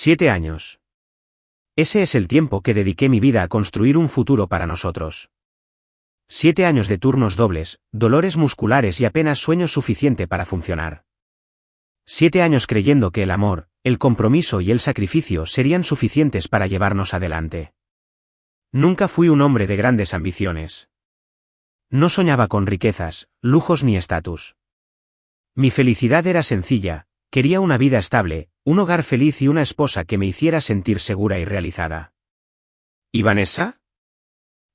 7 años. Ese es el tiempo que dediqué mi vida a construir un futuro para nosotros. 7 años de turnos dobles, dolores musculares y apenas sueño suficiente para funcionar. 7 años creyendo que el amor, el compromiso y el sacrificio serían suficientes para llevarnos adelante. Nunca fui un hombre de grandes ambiciones. No soñaba con riquezas, lujos ni estatus. Mi felicidad era sencilla, quería una vida estable, un hogar feliz y una esposa que me hiciera sentir segura y realizada. ¿Y Vanessa?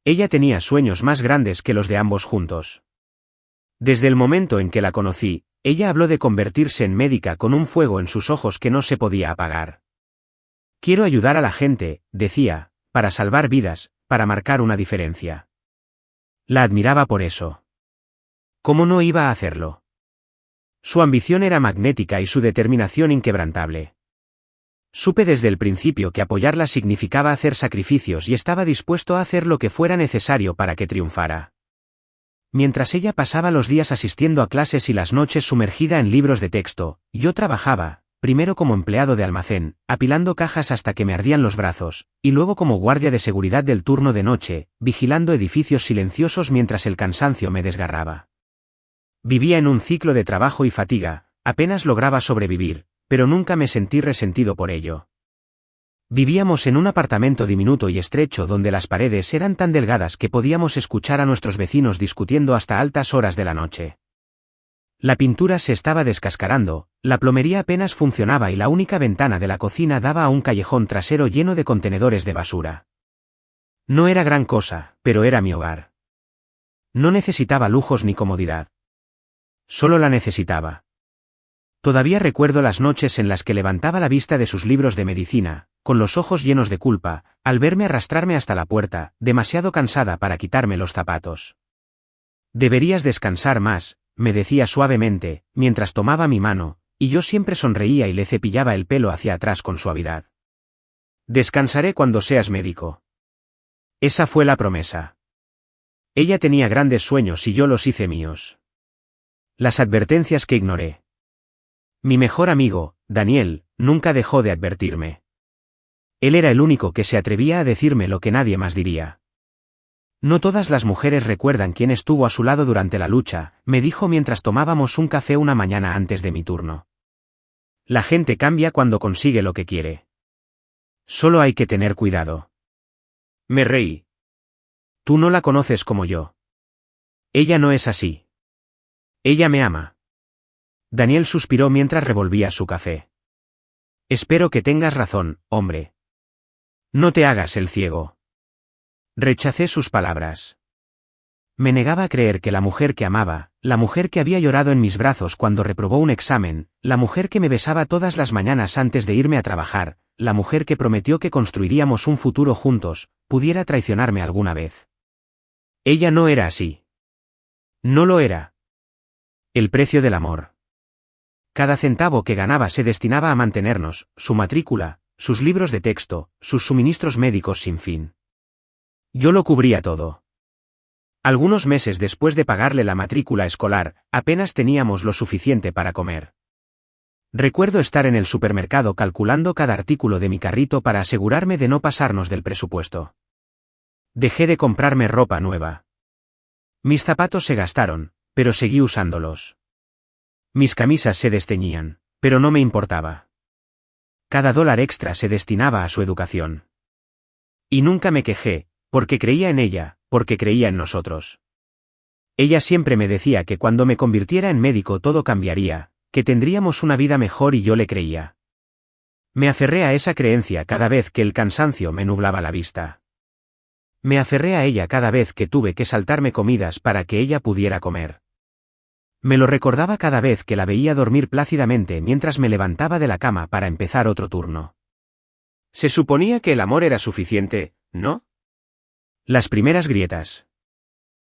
Ella tenía sueños más grandes que los de ambos juntos. Desde el momento en que la conocí, ella habló de convertirse en médica con un fuego en sus ojos que no se podía apagar. Quiero ayudar a la gente, decía, para salvar vidas, para marcar una diferencia. La admiraba por eso. ¿Cómo no iba a hacerlo? Su ambición era magnética y su determinación inquebrantable. Supe desde el principio que apoyarla significaba hacer sacrificios y estaba dispuesto a hacer lo que fuera necesario para que triunfara. Mientras ella pasaba los días asistiendo a clases y las noches sumergida en libros de texto, yo trabajaba, primero como empleado de almacén, apilando cajas hasta que me ardían los brazos, y luego como guardia de seguridad del turno de noche, vigilando edificios silenciosos mientras el cansancio me desgarraba. Vivía en un ciclo de trabajo y fatiga, apenas lograba sobrevivir, pero nunca me sentí resentido por ello. Vivíamos en un apartamento diminuto y estrecho donde las paredes eran tan delgadas que podíamos escuchar a nuestros vecinos discutiendo hasta altas horas de la noche. La pintura se estaba descascarando, la plomería apenas funcionaba y la única ventana de la cocina daba a un callejón trasero lleno de contenedores de basura. No era gran cosa, pero era mi hogar. No necesitaba lujos ni comodidad. Solo la necesitaba. Todavía recuerdo las noches en las que levantaba la vista de sus libros de medicina, con los ojos llenos de culpa, al verme arrastrarme hasta la puerta, demasiado cansada para quitarme los zapatos. Deberías descansar más, me decía suavemente, mientras tomaba mi mano, y yo siempre sonreía y le cepillaba el pelo hacia atrás con suavidad. Descansaré cuando seas médico. Esa fue la promesa. Ella tenía grandes sueños y yo los hice míos. Las advertencias que ignoré. Mi mejor amigo, Daniel, nunca dejó de advertirme. Él era el único que se atrevía a decirme lo que nadie más diría. No todas las mujeres recuerdan quién estuvo a su lado durante la lucha, me dijo mientras tomábamos un café una mañana antes de mi turno. La gente cambia cuando consigue lo que quiere. Solo hay que tener cuidado. Me reí. Tú no la conoces como yo. Ella no es así. Ella me ama. Daniel suspiró mientras revolvía su café. Espero que tengas razón, hombre. No te hagas el ciego. Rechacé sus palabras. Me negaba a creer que la mujer que amaba, la mujer que había llorado en mis brazos cuando reprobó un examen, la mujer que me besaba todas las mañanas antes de irme a trabajar, la mujer que prometió que construiríamos un futuro juntos, pudiera traicionarme alguna vez. Ella no era así. No lo era. El precio del amor. Cada centavo que ganaba se destinaba a mantenernos, su matrícula, sus libros de texto, sus suministros médicos sin fin. Yo lo cubría todo. Algunos meses después de pagarle la matrícula escolar, apenas teníamos lo suficiente para comer. Recuerdo estar en el supermercado calculando cada artículo de mi carrito para asegurarme de no pasarnos del presupuesto. Dejé de comprarme ropa nueva. Mis zapatos se gastaron, pero seguí usándolos. Mis camisas se desteñían, pero no me importaba. Cada dólar extra se destinaba a su educación. Y nunca me quejé, porque creía en ella, porque creía en nosotros. Ella siempre me decía que cuando me convirtiera en médico todo cambiaría, que tendríamos una vida mejor y yo le creía. Me aferré a esa creencia cada vez que el cansancio me nublaba la vista. Me aferré a ella cada vez que tuve que saltarme comidas para que ella pudiera comer. Me lo recordaba cada vez que la veía dormir plácidamente mientras me levantaba de la cama para empezar otro turno. Se suponía que el amor era suficiente, ¿no? Las primeras grietas.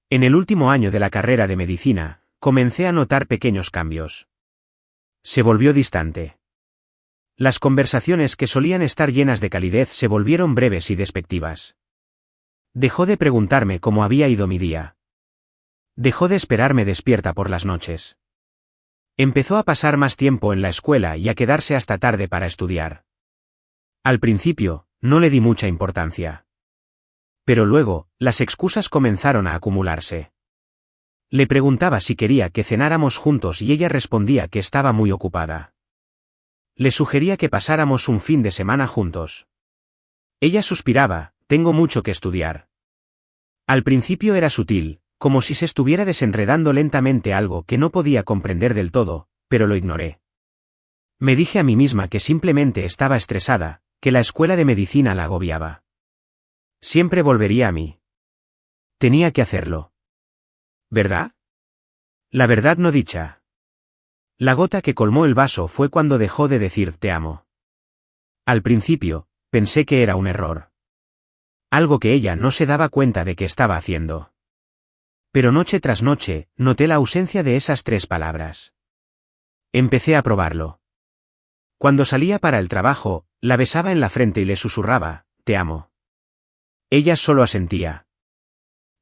En el último año de la carrera de medicina, comencé a notar pequeños cambios. Se volvió distante. Las conversaciones que solían estar llenas de calidez se volvieron breves y despectivas. Dejó de preguntarme cómo había ido mi día. Dejó de esperarme despierta por las noches. Empezó a pasar más tiempo en la escuela y a quedarse hasta tarde para estudiar. Al principio, no le di mucha importancia. Pero luego, las excusas comenzaron a acumularse. Le preguntaba si quería que cenáramos juntos y ella respondía que estaba muy ocupada. Le sugería que pasáramos un fin de semana juntos. Ella suspiraba, tengo mucho que estudiar. Al principio era sutil, como si se estuviera desenredando lentamente algo que no podía comprender del todo, pero lo ignoré. Me dije a mí misma que simplemente estaba estresada, que la escuela de medicina la agobiaba. Siempre volvería a mí. Tenía que hacerlo. ¿Verdad? La verdad no dicha. La gota que colmó el vaso fue cuando dejó de decir te amo. Al principio, pensé que era un error. Algo que ella no se daba cuenta de que estaba haciendo. Pero noche tras noche, noté la ausencia de esas 3 palabras. Empecé a probarlo. Cuando salía para el trabajo, la besaba en la frente y le susurraba, te amo. Ella solo asentía.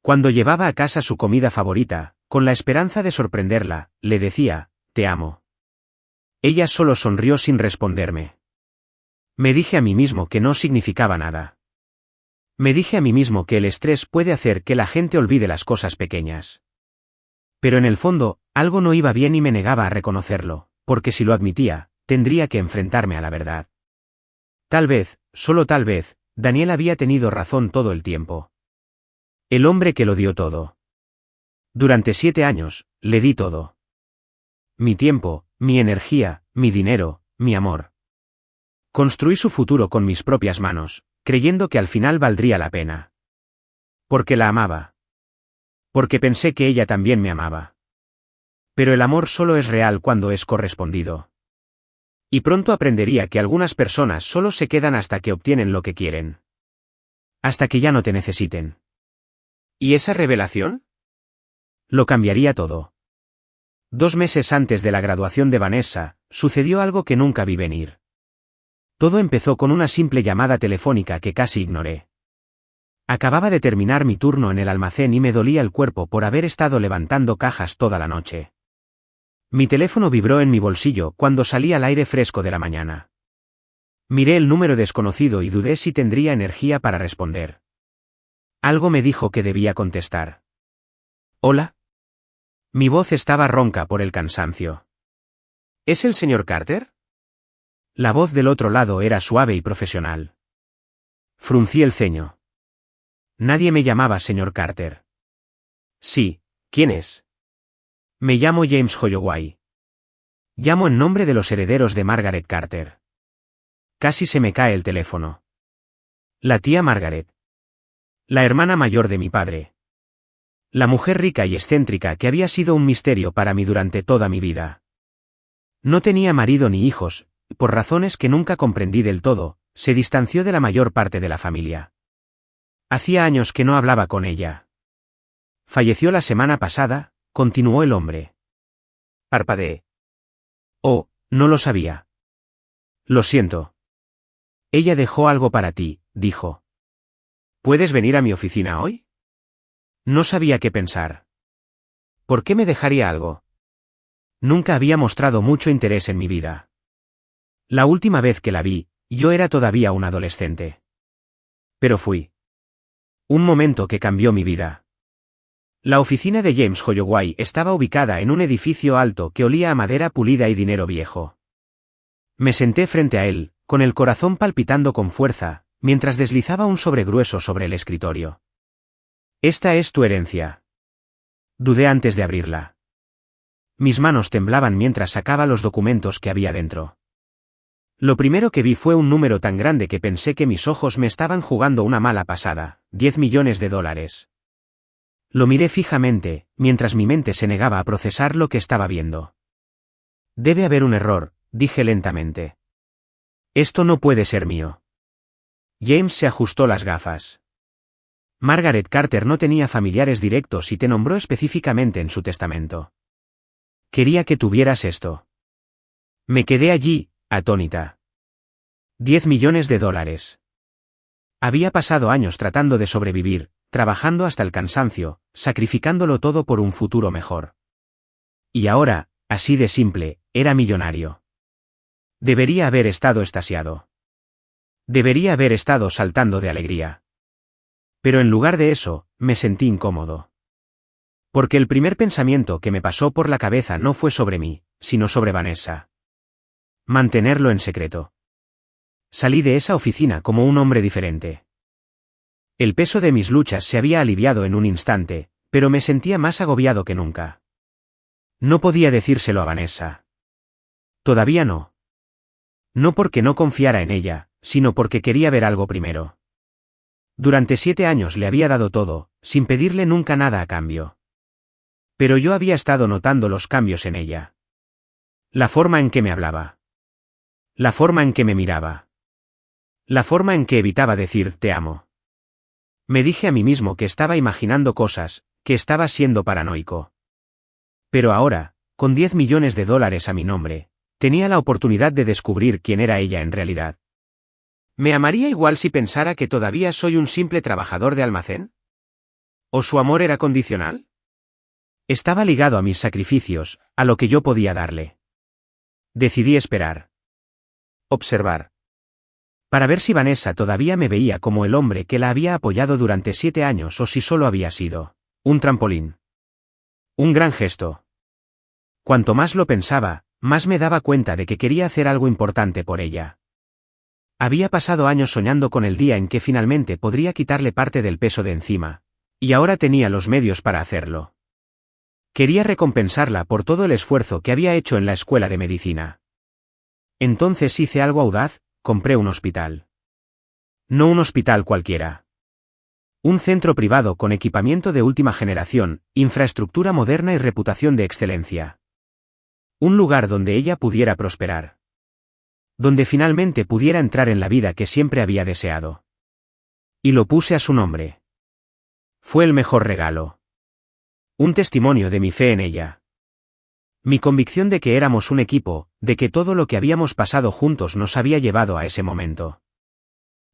Cuando llevaba a casa su comida favorita, con la esperanza de sorprenderla, le decía, te amo. Ella solo sonrió sin responderme. Me dije a mí mismo que no significaba nada. Me dije a mí mismo que el estrés puede hacer que la gente olvide las cosas pequeñas. Pero en el fondo, algo no iba bien y me negaba a reconocerlo, porque si lo admitía, tendría que enfrentarme a la verdad. Tal vez, solo tal vez, Daniel había tenido razón todo el tiempo. El hombre que lo dio todo. Durante 7 años, le di todo. Mi tiempo, mi energía, mi dinero, mi amor. Construí su futuro con mis propias manos, creyendo que al final valdría la pena. Porque la amaba. Porque pensé que ella también me amaba. Pero el amor solo es real cuando es correspondido. Y pronto aprendería que algunas personas solo se quedan hasta que obtienen lo que quieren. Hasta que ya no te necesiten. ¿Y esa revelación? Lo cambiaría todo. 2 meses antes de la graduación de Vanessa, sucedió algo que nunca vi venir. Todo empezó con una simple llamada telefónica que casi ignoré. Acababa de terminar mi turno en el almacén y me dolía el cuerpo por haber estado levantando cajas toda la noche. Mi teléfono vibró en mi bolsillo cuando salí al aire fresco de la mañana. Miré el número desconocido y dudé si tendría energía para responder. Algo me dijo que debía contestar. ¿Hola? Mi voz estaba ronca por el cansancio. ¿Es el señor Carter? La voz del otro lado era suave y profesional. Fruncí el ceño. Nadie me llamaba señor Carter. Sí, ¿quién es? Me llamo James Holloway. Llamo en nombre de los herederos de Margaret Carter. Casi se me cae el teléfono. La tía Margaret. La hermana mayor de mi padre. La mujer rica y excéntrica que había sido un misterio para mí durante toda mi vida. No tenía marido ni hijos, y por razones que nunca comprendí del todo, se distanció de la mayor parte de la familia. Hacía años que no hablaba con ella. Falleció la semana pasada, continuó el hombre. Parpadeé. Oh, no lo sabía. Lo siento. Ella dejó algo para ti, dijo. ¿Puedes venir a mi oficina hoy? No sabía qué pensar. ¿Por qué me dejaría algo? Nunca había mostrado mucho interés en mi vida. La última vez que la vi, yo era todavía un adolescente. Pero fui. Un momento que cambió mi vida. La oficina de James Holloway estaba ubicada en un edificio alto que olía a madera pulida y dinero viejo. Me senté frente a él, con el corazón palpitando con fuerza, mientras deslizaba un sobre grueso sobre el escritorio. Esta es tu herencia. Dudé antes de abrirla. Mis manos temblaban mientras sacaba los documentos que había dentro. Lo primero que vi fue un número tan grande que pensé que mis ojos me estaban jugando una mala pasada, $10 millones. Lo miré fijamente, mientras mi mente se negaba a procesar lo que estaba viendo. Debe haber un error, dije lentamente. Esto no puede ser mío. James se ajustó las gafas. Margaret Carter no tenía familiares directos y te nombró específicamente en su testamento. Quería que tuvieras esto. Me quedé allí, atónita. $10 millones. Había pasado años tratando de sobrevivir, trabajando hasta el cansancio, sacrificándolo todo por un futuro mejor. Y ahora, así de simple, era millonario. Debería haber estado extasiado. Debería haber estado saltando de alegría. Pero en lugar de eso, me sentí incómodo. Porque el primer pensamiento que me pasó por la cabeza no fue sobre mí, sino sobre Vanessa. Mantenerlo en secreto. Salí de esa oficina como un hombre diferente. El peso de mis luchas se había aliviado en un instante, pero me sentía más agobiado que nunca. No podía decírselo a Vanessa. Todavía no. No porque no confiara en ella, sino porque quería ver algo primero. Durante 7 años le había dado todo, sin pedirle nunca nada a cambio. Pero yo había estado notando los cambios en ella. La forma en que me hablaba. La forma en que me miraba. La forma en que evitaba decir te amo. Me dije a mí mismo que estaba imaginando cosas, que estaba siendo paranoico. Pero ahora, con $10 millones a mi nombre, tenía la oportunidad de descubrir quién era ella en realidad. ¿Me amaría igual si pensara que todavía soy un simple trabajador de almacén? ¿O su amor era condicional? Estaba ligado a mis sacrificios, a lo que yo podía darle. Decidí esperar. Observar. Para ver si Vanessa todavía me veía como el hombre que la había apoyado durante 7 años o si solo había sido un trampolín. Un gran gesto. Cuanto más lo pensaba, más me daba cuenta de que quería hacer algo importante por ella. Había pasado años soñando con el día en que finalmente podría quitarle parte del peso de encima, y ahora tenía los medios para hacerlo. Quería recompensarla por todo el esfuerzo que había hecho en la escuela de medicina. Entonces hice algo audaz, compré un hospital. No un hospital cualquiera. Un centro privado con equipamiento de última generación, infraestructura moderna y reputación de excelencia. Un lugar donde ella pudiera prosperar. Donde finalmente pudiera entrar en la vida que siempre había deseado. Y lo puse a su nombre. Fue el mejor regalo. Un testimonio de mi fe en ella. Mi convicción de que éramos un equipo, de que todo lo que habíamos pasado juntos nos había llevado a ese momento.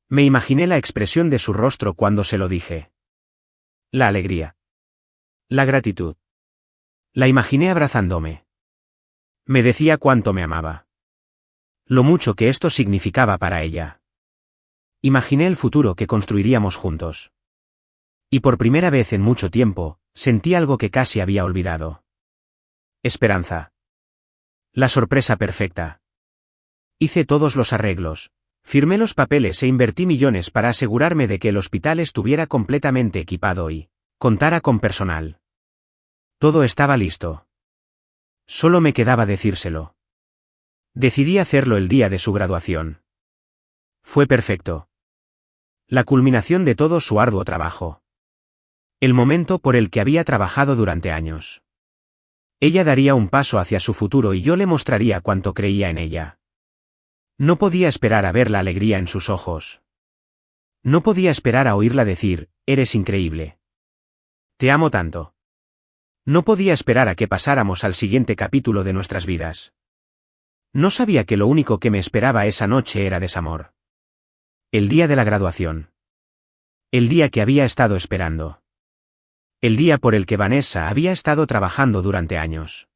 Me imaginé la expresión de su rostro cuando se lo dije. La alegría. La gratitud. La imaginé abrazándome. Me decía cuánto me amaba. Lo mucho que esto significaba para ella. Imaginé el futuro que construiríamos juntos. Y por primera vez en mucho tiempo, sentí algo que casi había olvidado. Esperanza. La sorpresa perfecta. Hice todos los arreglos, firmé los papeles e invertí millones para asegurarme de que el hospital estuviera completamente equipado y contara con personal. Todo estaba listo. Solo me quedaba decírselo. Decidí hacerlo el día de su graduación. Fue perfecto. La culminación de todo su arduo trabajo. El momento por el que había trabajado durante años. Ella daría un paso hacia su futuro y yo le mostraría cuánto creía en ella. No podía esperar a ver la alegría en sus ojos. No podía esperar a oírla decir, eres increíble. Te amo tanto. No podía esperar a que pasáramos al siguiente capítulo de nuestras vidas. No sabía que lo único que me esperaba esa noche era desamor. El día de la graduación. El día que había estado esperando. El día por el que Vanessa había estado trabajando durante años.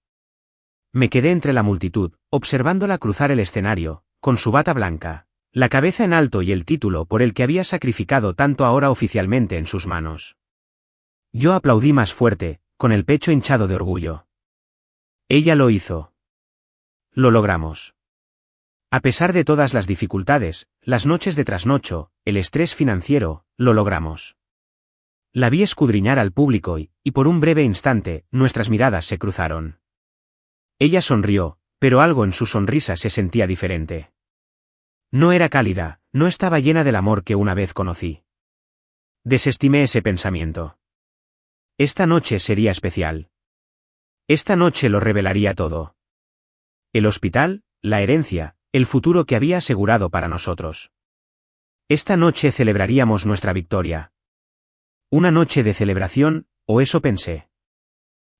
Me quedé entre la multitud, observándola cruzar el escenario, con su bata blanca, la cabeza en alto y el título por el que había sacrificado tanto ahora oficialmente en sus manos. Yo aplaudí más fuerte, con el pecho hinchado de orgullo. Ella lo hizo. Lo logramos. A pesar de todas las dificultades, las noches de trasnocho, el estrés financiero, lo logramos. La vi escudriñar al público y por un breve instante, nuestras miradas se cruzaron. Ella sonrió, pero algo en su sonrisa se sentía diferente. No era cálida, no estaba llena del amor que una vez conocí. Desestimé ese pensamiento. Esta noche sería especial. Esta noche lo revelaría todo. El hospital, la herencia, el futuro que había asegurado para nosotros. Esta noche celebraríamos nuestra victoria. Una noche de celebración, o eso pensé.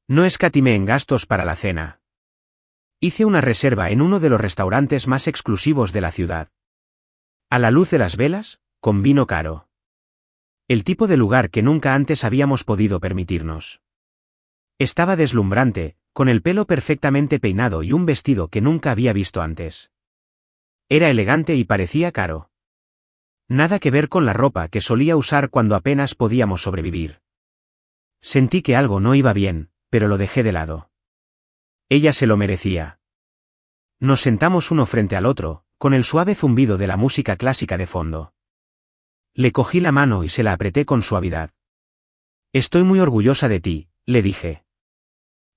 No escatimé en gastos para la cena. Hice una reserva en uno de los restaurantes más exclusivos de la ciudad. A la luz de las velas, con vino caro. El tipo de lugar que nunca antes habíamos podido permitirnos. Estaba deslumbrante, con el pelo perfectamente peinado y un vestido que nunca había visto antes. Era elegante y parecía caro. Nada que ver con la ropa que solía usar cuando apenas podíamos sobrevivir. Sentí que algo no iba bien, pero lo dejé de lado. Ella se lo merecía. Nos sentamos uno frente al otro, con el suave zumbido de la música clásica de fondo. Le cogí la mano y se la apreté con suavidad. Estoy muy orgullosa de ti, le dije.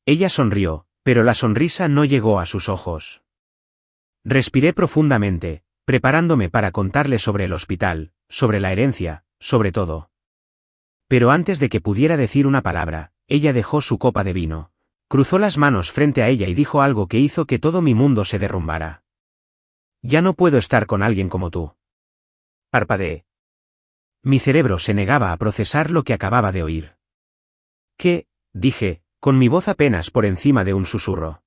Ella sonrió, pero la sonrisa no llegó a sus ojos. Respiré profundamente, preparándome para contarle sobre el hospital, sobre la herencia, sobre todo. Pero antes de que pudiera decir una palabra, ella dejó su copa de vino, cruzó las manos frente a ella y dijo algo que hizo que todo mi mundo se derrumbara. Ya no puedo estar con alguien como tú. Parpadeé. Mi cerebro se negaba a procesar lo que acababa de oír. ¿Qué? Dije, con mi voz apenas por encima de un susurro.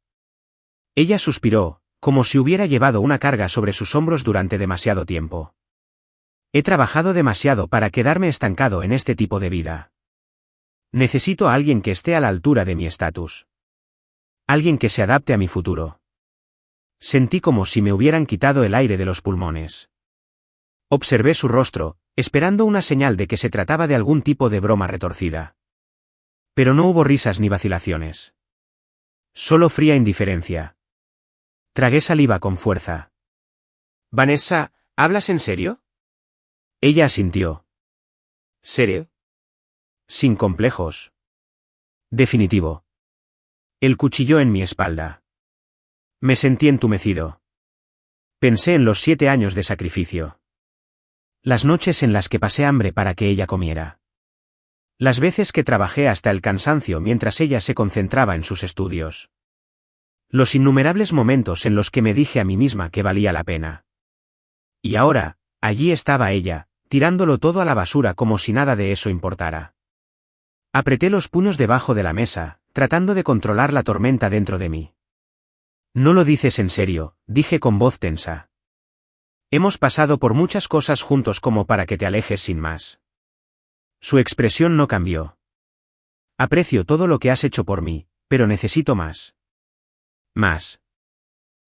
Ella suspiró, como si hubiera llevado una carga sobre sus hombros durante demasiado tiempo. He trabajado demasiado para quedarme estancado en este tipo de vida. Necesito a alguien que esté a la altura de mi estatus. Alguien que se adapte a mi futuro. Sentí como si me hubieran quitado el aire de los pulmones. Observé su rostro, esperando una señal de que se trataba de algún tipo de broma retorcida. Pero no hubo risas ni vacilaciones. Solo fría indiferencia. Tragué saliva con fuerza. Vanessa, ¿hablas en serio? Ella asintió. ¿Serio? Sin complejos. Definitivo. Él cuchilló en mi espalda. Me sentí entumecido. Pensé en los 7 años de sacrificio. Las noches en las que pasé hambre para que ella comiera. Las veces que trabajé hasta el cansancio mientras ella se concentraba en sus estudios. Los innumerables momentos en los que me dije a mí misma que valía la pena. Y ahora, allí estaba ella, tirándolo todo a la basura como si nada de eso importara. Apreté los puños debajo de la mesa, tratando de controlar la tormenta dentro de mí. No lo dices en serio, dije con voz tensa. Hemos pasado por muchas cosas juntos como para que te alejes sin más. Su expresión no cambió. Aprecio todo lo que has hecho por mí, pero necesito más. Más.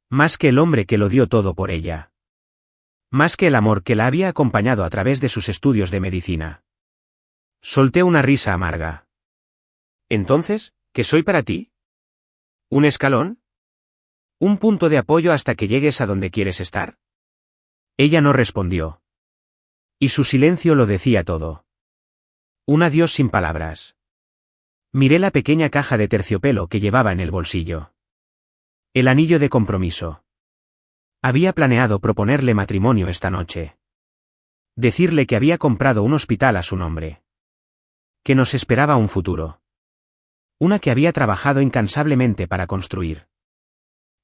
Más que el hombre que lo dio todo por ella. Más que el amor que la había acompañado a través de sus estudios de medicina. Solté una risa amarga. ¿Entonces, qué soy para ti? ¿Un escalón? ¿Un punto de apoyo hasta que llegues a donde quieres estar? Ella no respondió. Y su silencio lo decía todo. Un adiós sin palabras. Miré la pequeña caja de terciopelo que llevaba en el bolsillo. El anillo de compromiso. Había planeado proponerle matrimonio esta noche. Decirle que había comprado un hospital a su nombre. Que nos esperaba un futuro. Una que había trabajado incansablemente para construir.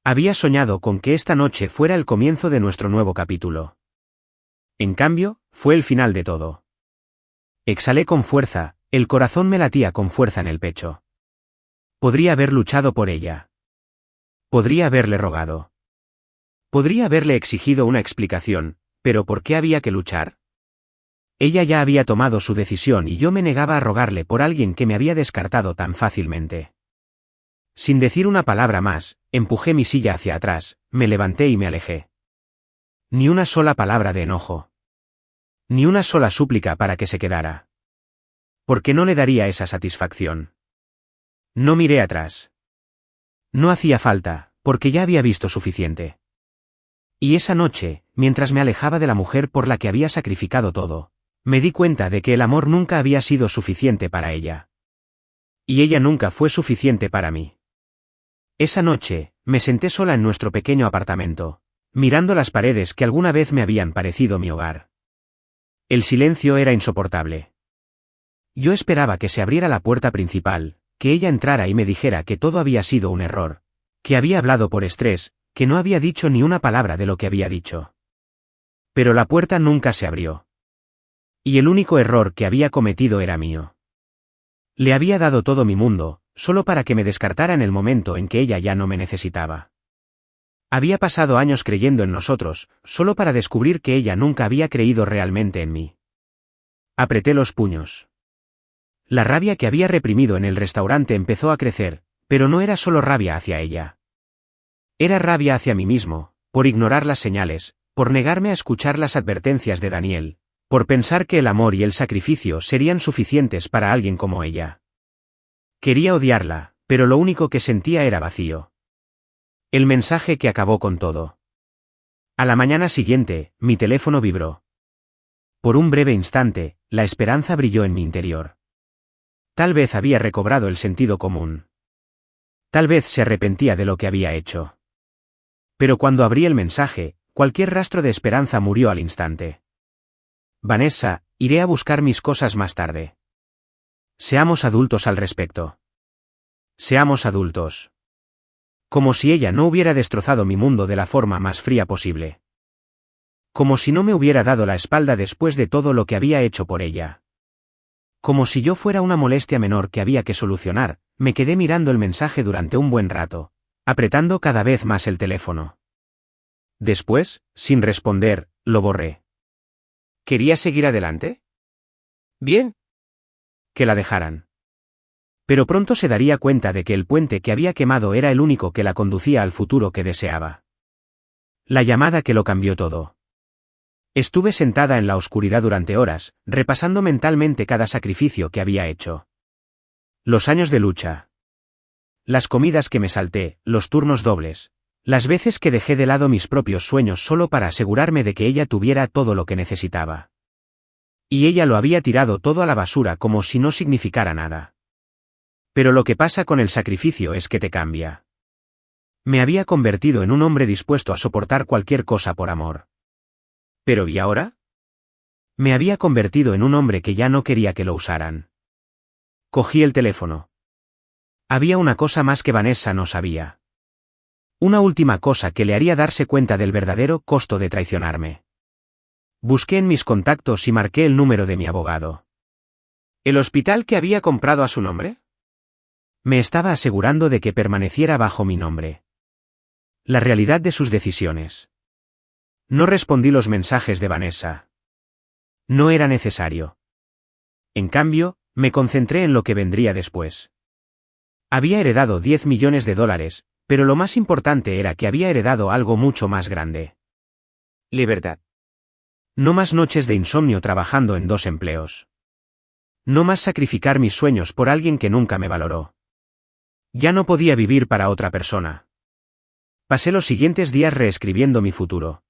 Había soñado con que esta noche fuera el comienzo de nuestro nuevo capítulo. En cambio, fue el final de todo. Exhalé con fuerza, el corazón me latía con fuerza en el pecho. Podría haber luchado por ella. Podría haberle rogado. Podría haberle exigido una explicación, pero ¿por qué había que luchar? Ella ya había tomado su decisión y yo me negaba a rogarle por alguien que me había descartado tan fácilmente. Sin decir una palabra más, empujé mi silla hacia atrás, me levanté y me alejé. Ni una sola palabra de enojo. Ni una sola súplica para que se quedara. ¿Por qué no le daría esa satisfacción? No miré atrás. No hacía falta, porque ya había visto suficiente. Y esa noche, mientras me alejaba de la mujer por la que había sacrificado todo, me di cuenta de que el amor nunca había sido suficiente para ella. Y ella nunca fue suficiente para mí. Esa noche, me senté sola en nuestro pequeño apartamento, mirando las paredes que alguna vez me habían parecido mi hogar. El silencio era insoportable. Yo esperaba que se abriera la puerta principal, que ella entrara y me dijera que todo había sido un error, que había hablado por estrés, que no había dicho ni una palabra de lo que había dicho. Pero la puerta nunca se abrió. Y el único error que había cometido era mío. Le había dado todo mi mundo, solo para que me descartara en el momento en que ella ya no me necesitaba. Había pasado años creyendo en nosotros, solo para descubrir que ella nunca había creído realmente en mí. Apreté los puños. La rabia que había reprimido en el restaurante empezó a crecer, pero no era solo rabia hacia ella. Era rabia hacia mí mismo, por ignorar las señales, por negarme a escuchar las advertencias de Daniel, Por pensar que el amor y el sacrificio serían suficientes para alguien como ella. Quería odiarla, pero lo único que sentía era vacío. El mensaje que acabó con todo. A la mañana siguiente, mi teléfono vibró. Por un breve instante, la esperanza brilló en mi interior. Tal vez había recobrado el sentido común. Tal vez se arrepentía de lo que había hecho. Pero cuando abrí el mensaje, cualquier rastro de esperanza murió al instante. Vanessa, iré a buscar mis cosas más tarde. Seamos adultos al respecto. Seamos adultos. Como si ella no hubiera destrozado mi mundo de la forma más fría posible. Como si no me hubiera dado la espalda después de todo lo que había hecho por ella. Como si yo fuera una molestia menor que había que solucionar, me quedé mirando el mensaje durante un buen rato, apretando cada vez más el teléfono. Después, sin responder, lo borré. ¿Quería seguir adelante? Bien. Que la dejaran. Pero pronto se daría cuenta de que el puente que había quemado era el único que la conducía al futuro que deseaba. La llamada que lo cambió todo. Estuve sentada en la oscuridad durante horas, repasando mentalmente cada sacrificio que había hecho. Los años de lucha. Las comidas que me salté, los turnos dobles. Las veces que dejé de lado mis propios sueños solo para asegurarme de que ella tuviera todo lo que necesitaba. Y ella lo había tirado todo a la basura como si no significara nada. Pero lo que pasa con el sacrificio es que te cambia. Me había convertido en un hombre dispuesto a soportar cualquier cosa por amor. ¿Pero y ahora? Me había convertido en un hombre que ya no quería que lo usaran. Cogí el teléfono. Había una cosa más que Vanessa no sabía. Una última cosa que le haría darse cuenta del verdadero costo de traicionarme. Busqué en mis contactos y marqué el número de mi abogado. ¿El hospital que había comprado a su nombre? Me estaba asegurando de que permaneciera bajo mi nombre. La realidad de sus decisiones. No respondí los mensajes de Vanessa. No era necesario. En cambio, me concentré en lo que vendría después. Había heredado $10 millones, pero lo más importante era que había heredado algo mucho más grande. Libertad. No más noches de insomnio trabajando en 2 empleos. No más sacrificar mis sueños por alguien que nunca me valoró. Ya no podía vivir para otra persona. Pasé los siguientes días reescribiendo mi futuro.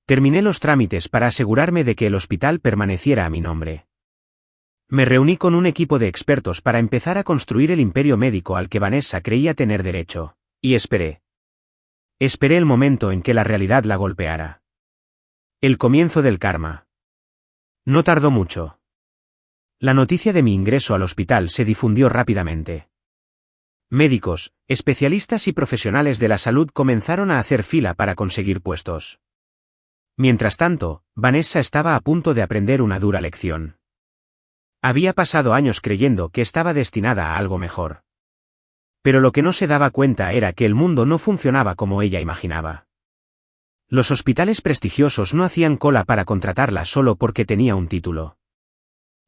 Terminé los trámites para asegurarme de que el hospital permaneciera a mi nombre. Me reuní con un equipo de expertos para empezar a construir el imperio médico al que Vanessa creía tener derecho. Y esperé. Esperé el momento en que la realidad la golpeara. El comienzo del karma. No tardó mucho. La noticia de mi ingreso al hospital se difundió rápidamente. Médicos, especialistas y profesionales de la salud comenzaron a hacer fila para conseguir puestos. Mientras tanto, Vanessa estaba a punto de aprender una dura lección. Había pasado años creyendo que estaba destinada a algo mejor. Pero lo que no se daba cuenta era que el mundo no funcionaba como ella imaginaba. Los hospitales prestigiosos no hacían cola para contratarla solo porque tenía un título.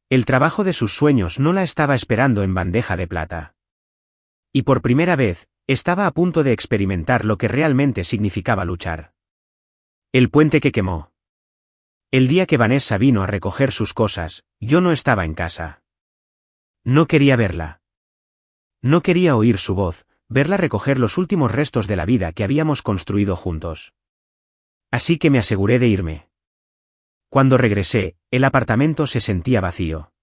El trabajo de sus sueños no la estaba esperando en bandeja de plata. Y por primera vez, estaba a punto de experimentar lo que realmente significaba luchar. El puente que quemó. El día que Vanessa vino a recoger sus cosas, yo no estaba en casa. No quería verla. No quería oír su voz, verla recoger los últimos restos de la vida que habíamos construido juntos. Así que me aseguré de irme. Cuando regresé, el apartamento se sentía vacío.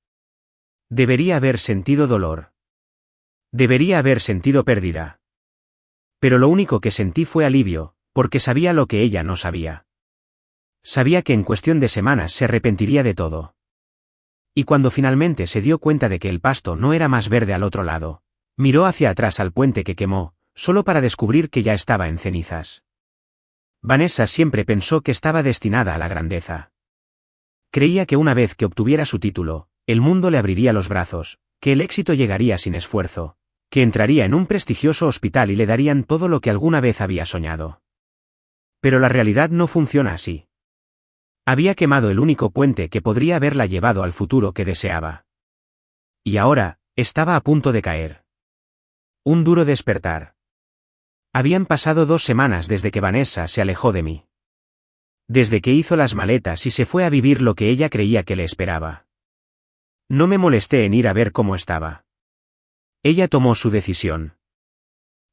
Debería haber sentido dolor. Debería haber sentido pérdida. Pero lo único que sentí fue alivio, porque sabía lo que ella no sabía. Sabía que en cuestión de semanas se arrepentiría de todo. Y cuando finalmente se dio cuenta de que el pasto no era más verde al otro lado, miró hacia atrás al puente que quemó, solo para descubrir que ya estaba en cenizas. Vanessa siempre pensó que estaba destinada a la grandeza. Creía que una vez que obtuviera su título, el mundo le abriría los brazos, que el éxito llegaría sin esfuerzo, que entraría en un prestigioso hospital y le darían todo lo que alguna vez había soñado. Pero la realidad no funciona así. Había quemado el único puente que podría haberla llevado al futuro que deseaba. Y ahora, estaba a punto de caer. Un duro despertar. Habían pasado 2 semanas desde que Vanessa se alejó de mí. Desde que hizo las maletas y se fue a vivir lo que ella creía que le esperaba. No me molesté en ir a ver cómo estaba. Ella tomó su decisión.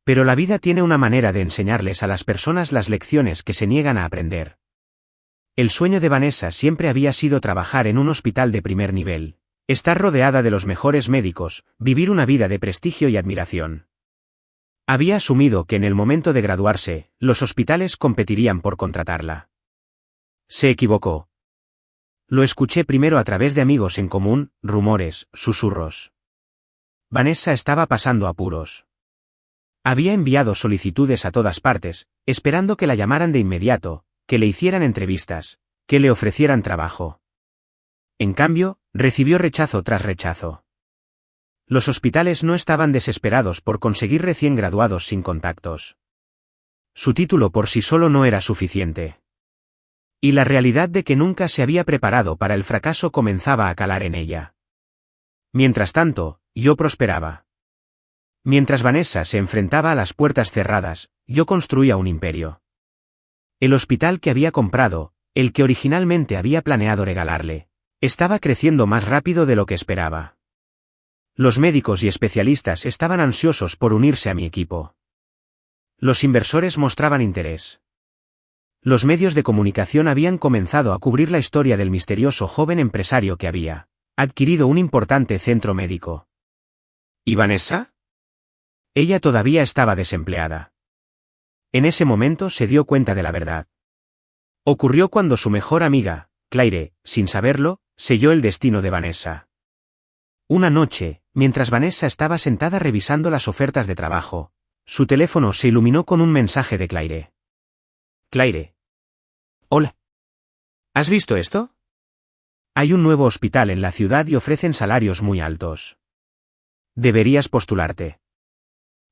Pero la vida tiene una manera de enseñarles a las personas las lecciones que se niegan a aprender. El sueño de Vanessa siempre había sido trabajar en un hospital de primer nivel, estar rodeada de los mejores médicos, vivir una vida de prestigio y admiración. Había asumido que en el momento de graduarse, los hospitales competirían por contratarla. Se equivocó. Lo escuché primero a través de amigos en común, rumores, susurros. Vanessa estaba pasando apuros. Había enviado solicitudes a todas partes, esperando que la llamaran de inmediato, que le hicieran entrevistas, que le ofrecieran trabajo. En cambio, recibió rechazo tras rechazo. Los hospitales no estaban desesperados por conseguir recién graduados sin contactos. Su título por sí solo no era suficiente. Y la realidad de que nunca se había preparado para el fracaso comenzaba a calar en ella. Mientras tanto, yo prosperaba. Mientras Vanessa se enfrentaba a las puertas cerradas, yo construía un imperio. El hospital que había comprado, el que originalmente había planeado regalarle, estaba creciendo más rápido de lo que esperaba. Los médicos y especialistas estaban ansiosos por unirse a mi equipo. Los inversores mostraban interés. Los medios de comunicación habían comenzado a cubrir la historia del misterioso joven empresario que había adquirido un importante centro médico. ¿Y Vanessa? Ella todavía estaba desempleada. En ese momento se dio cuenta de la verdad. Ocurrió cuando su mejor amiga, Claire, sin saberlo, selló el destino de Vanessa. Una noche, mientras Vanessa estaba sentada revisando las ofertas de trabajo, su teléfono se iluminó con un mensaje de Claire. Claire. Hola. ¿Has visto esto? Hay un nuevo hospital en la ciudad y ofrecen salarios muy altos. Deberías postularte.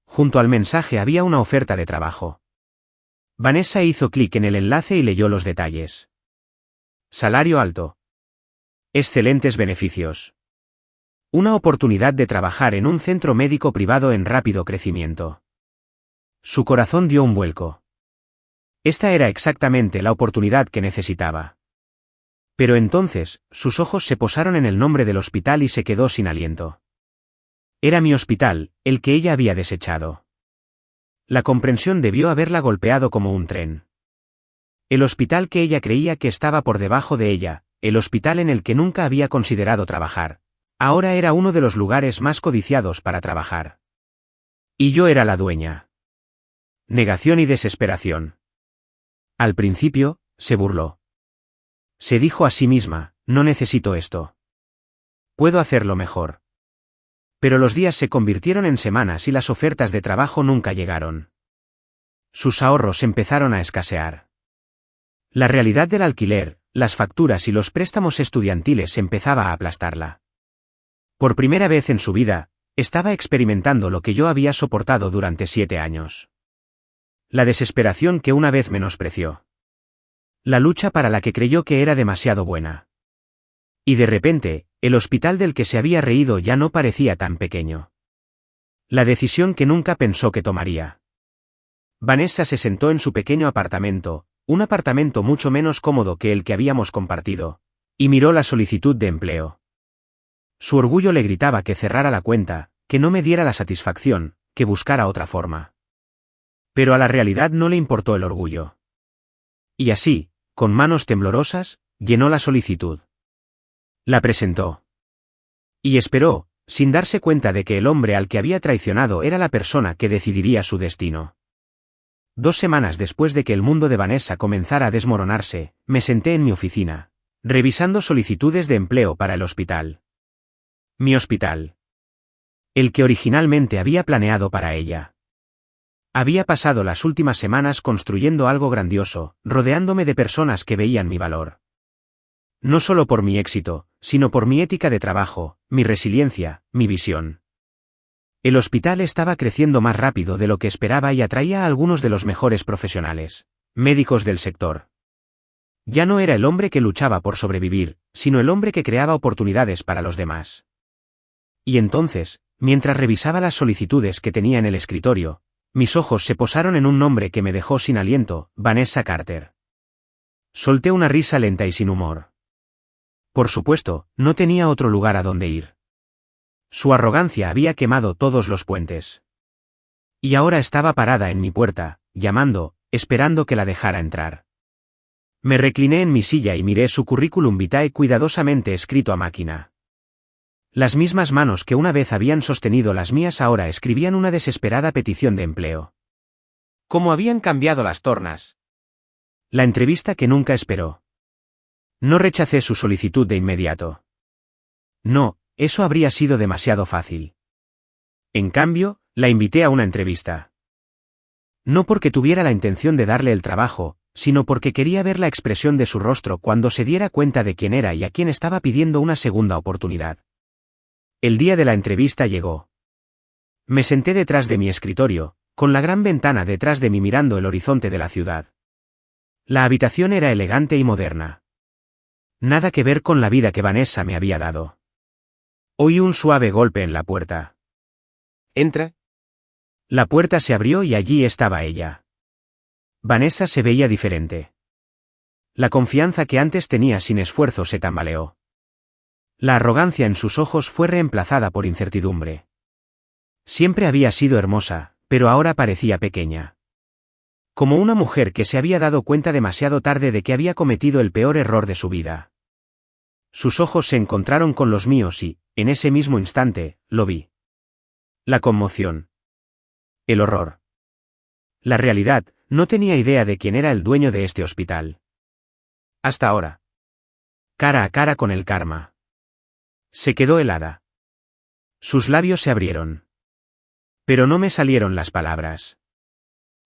Junto al mensaje había una oferta de trabajo. Vanessa hizo clic en el enlace y leyó los detalles. Salario alto. Excelentes beneficios. Una oportunidad de trabajar en un centro médico privado en rápido crecimiento. Su corazón dio un vuelco. Esta era exactamente la oportunidad que necesitaba. Pero entonces, sus ojos se posaron en el nombre del hospital y se quedó sin aliento. Era mi hospital, el que ella había desechado. La comprensión debió haberla golpeado como un tren. El hospital que ella creía que estaba por debajo de ella, el hospital en el que nunca había considerado trabajar, ahora era uno de los lugares más codiciados para trabajar. Y yo era la dueña. Negación y desesperación. Al principio, se burló. Se dijo a sí misma, no necesito esto. Puedo hacerlo mejor. Pero los días se convirtieron en semanas y las ofertas de trabajo nunca llegaron. Sus ahorros empezaron a escasear. La realidad del alquiler, las facturas y los préstamos estudiantiles empezaba a aplastarla. Por primera vez en su vida, estaba experimentando lo que yo había soportado durante 7 años. La desesperación que una vez menospreció. La lucha para la que creyó que era demasiado buena. Y de repente, el hospital del que se había reído ya no parecía tan pequeño. La decisión que nunca pensó que tomaría. Vanessa se sentó en su pequeño apartamento, un apartamento mucho menos cómodo que el que habíamos compartido, y miró la solicitud de empleo. Su orgullo le gritaba que cerrara la cuenta, que no me diera la satisfacción, que buscara otra forma. Pero a la realidad no le importó el orgullo. Y así, con manos temblorosas, llenó la solicitud. La presentó. Y esperó, sin darse cuenta de que el hombre al que había traicionado era la persona que decidiría su destino. 2 semanas después de que el mundo de Vanessa comenzara a desmoronarse, me senté en mi oficina, revisando solicitudes de empleo para el hospital. Mi hospital. El que originalmente había planeado para ella. Había pasado las últimas semanas construyendo algo grandioso, rodeándome de personas que veían mi valor. No solo por mi éxito, sino por mi ética de trabajo, mi resiliencia, mi visión. El hospital estaba creciendo más rápido de lo que esperaba y atraía a algunos de los mejores profesionales, médicos del sector. Ya no era el hombre que luchaba por sobrevivir, sino el hombre que creaba oportunidades para los demás. Y entonces, mientras revisaba las solicitudes que tenía en el escritorio, mis ojos se posaron en un nombre que me dejó sin aliento, Vanessa Carter. Solté una risa lenta y sin humor. Por supuesto, no tenía otro lugar a donde ir. Su arrogancia había quemado todos los puentes. Y ahora estaba parada en mi puerta, llamando, esperando que la dejara entrar. Me recliné en mi silla y miré su currículum vitae cuidadosamente escrito a máquina. Las mismas manos que una vez habían sostenido las mías ahora escribían una desesperada petición de empleo. ¿Cómo habían cambiado las tornas? La entrevista que nunca esperó. No rechacé su solicitud de inmediato. No, eso habría sido demasiado fácil. En cambio, la invité a una entrevista. No porque tuviera la intención de darle el trabajo, sino porque quería ver la expresión de su rostro cuando se diera cuenta de quién era y a quién estaba pidiendo una segunda oportunidad. El día de la entrevista llegó. Me senté detrás de mi escritorio, con la gran ventana detrás de mí mirando el horizonte de la ciudad. La habitación era elegante y moderna. Nada que ver con la vida que Vanessa me había dado. Oí un suave golpe en la puerta. «¿Entra?» La puerta se abrió y allí estaba ella. Vanessa se veía diferente. La confianza que antes tenía sin esfuerzo se tambaleó. La arrogancia en sus ojos fue reemplazada por incertidumbre. Siempre había sido hermosa, pero ahora parecía pequeña. Como una mujer que se había dado cuenta demasiado tarde de que había cometido el peor error de su vida. Sus ojos se encontraron con los míos y, en ese mismo instante, lo vi. La conmoción. El horror. La realidad, no tenía idea de quién era el dueño de este hospital. Hasta ahora. Cara a cara con el karma. Se quedó helada. Sus labios se abrieron. Pero no me salieron las palabras.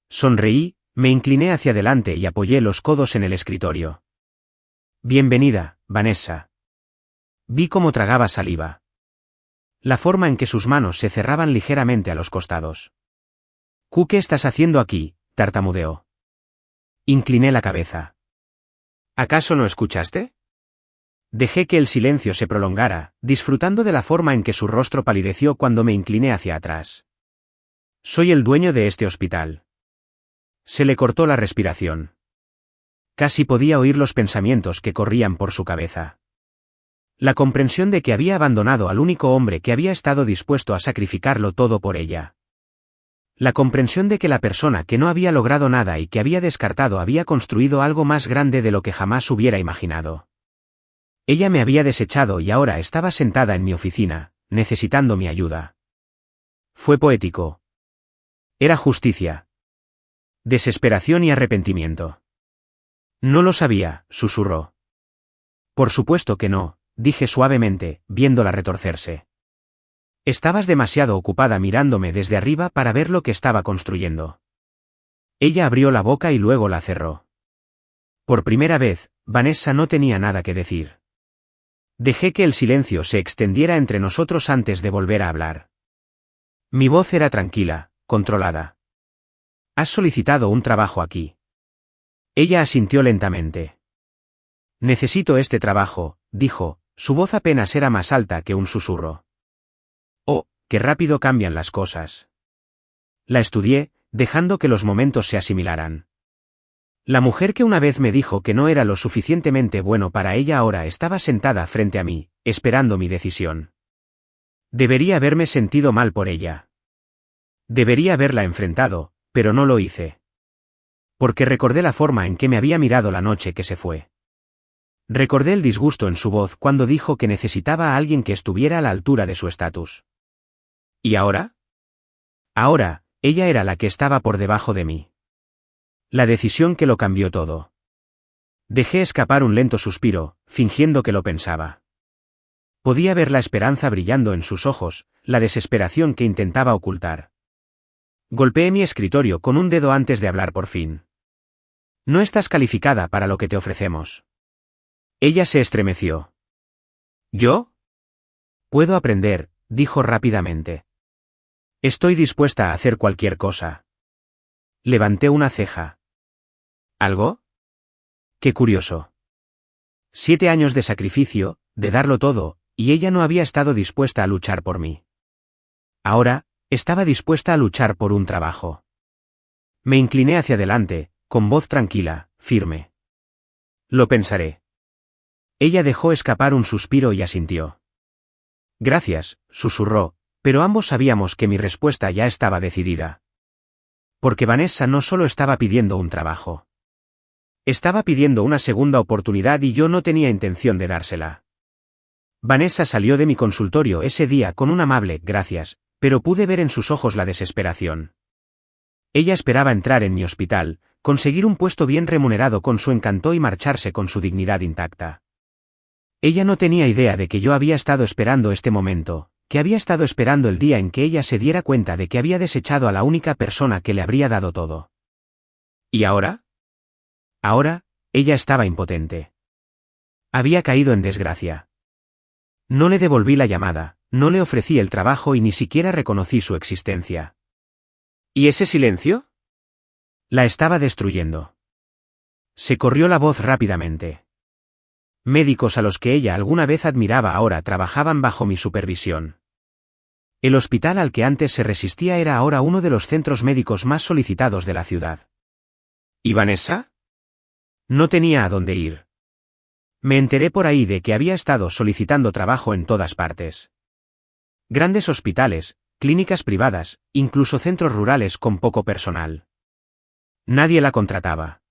Sonreí, me incliné hacia adelante y apoyé los codos en el escritorio. Bienvenida, Vanessa. Vi cómo tragaba saliva. La forma en que sus manos se cerraban ligeramente a los costados. ¿Qué estás haciendo aquí?, tartamudeó. Incliné la cabeza. ¿Acaso no escuchaste? Dejé que el silencio se prolongara, disfrutando de la forma en que su rostro palideció cuando me incliné hacia atrás. Soy el dueño de este hospital. Se le cortó la respiración. Casi podía oír los pensamientos que corrían por su cabeza. La comprensión de que había abandonado al único hombre que había estado dispuesto a sacrificarlo todo por ella. La comprensión de que la persona que no había logrado nada y que había descartado había construido algo más grande de lo que jamás hubiera imaginado. Ella me había desechado y ahora estaba sentada en mi oficina, necesitando mi ayuda. Fue poético. Era justicia. Desesperación y arrepentimiento. No lo sabía, susurró. Por supuesto que no, dije suavemente, viéndola retorcerse. Estabas demasiado ocupada mirándome desde arriba para ver lo que estaba construyendo. Ella abrió la boca y luego la cerró. Por primera vez, Vanessa no tenía nada que decir. Dejé que el silencio se extendiera entre nosotros antes de volver a hablar. Mi voz era tranquila, controlada. ¿Has solicitado un trabajo aquí? Ella asintió lentamente. Necesito este trabajo, dijo, su voz apenas era más alta que un susurro. Oh, qué rápido cambian las cosas. La estudié, dejando que los momentos se asimilaran. La mujer que una vez me dijo que no era lo suficientemente bueno para ella ahora estaba sentada frente a mí, esperando mi decisión. Debería haberme sentido mal por ella. Debería haberla enfrentado, pero no lo hice. Porque recordé la forma en que me había mirado la noche que se fue. Recordé el disgusto en su voz cuando dijo que necesitaba a alguien que estuviera a la altura de su estatus. ¿Y ahora? Ahora, ella era la que estaba por debajo de mí. La decisión que lo cambió todo. Dejé escapar un lento suspiro, fingiendo que lo pensaba. Podía ver la esperanza brillando en sus ojos, la desesperación que intentaba ocultar. Golpeé mi escritorio con un dedo antes de hablar por fin. No estás calificada para lo que te ofrecemos. Ella se estremeció. ¿Yo? Puedo aprender, dijo rápidamente. Estoy dispuesta a hacer cualquier cosa. Levanté una ceja. ¿Algo? Qué curioso. 7 años de sacrificio, de darlo todo, y ella no había estado dispuesta a luchar por mí. Ahora, estaba dispuesta a luchar por un trabajo. Me incliné hacia adelante, con voz tranquila, firme. Lo pensaré. Ella dejó escapar un suspiro y asintió. Gracias, susurró, pero ambos sabíamos que mi respuesta ya estaba decidida. Porque Vanessa no solo estaba pidiendo un trabajo. Estaba pidiendo una segunda oportunidad y yo no tenía intención de dársela. Vanessa salió de mi consultorio ese día con un amable gracias, pero pude ver en sus ojos la desesperación. Ella esperaba entrar en mi hospital, conseguir un puesto bien remunerado con su encanto y marcharse con su dignidad intacta. Ella no tenía idea de que yo había estado esperando este momento, que había estado esperando el día en que ella se diera cuenta de que había desechado a la única persona que le habría dado todo. ¿Y ahora? Ahora, ella estaba impotente. Había caído en desgracia. No le devolví la llamada, no le ofrecí el trabajo y ni siquiera reconocí su existencia. ¿Y ese silencio? La estaba destruyendo. Se corrió la voz rápidamente. Médicos a los que ella alguna vez admiraba ahora trabajaban bajo mi supervisión. El hospital al que antes se resistía era ahora uno de los centros médicos más solicitados de la ciudad. ¿Y Vanessa? No tenía a dónde ir. Me enteré por ahí de que había estado solicitando trabajo en todas partes. Grandes hospitales, clínicas privadas, incluso centros rurales con poco personal. Nadie la contrataba.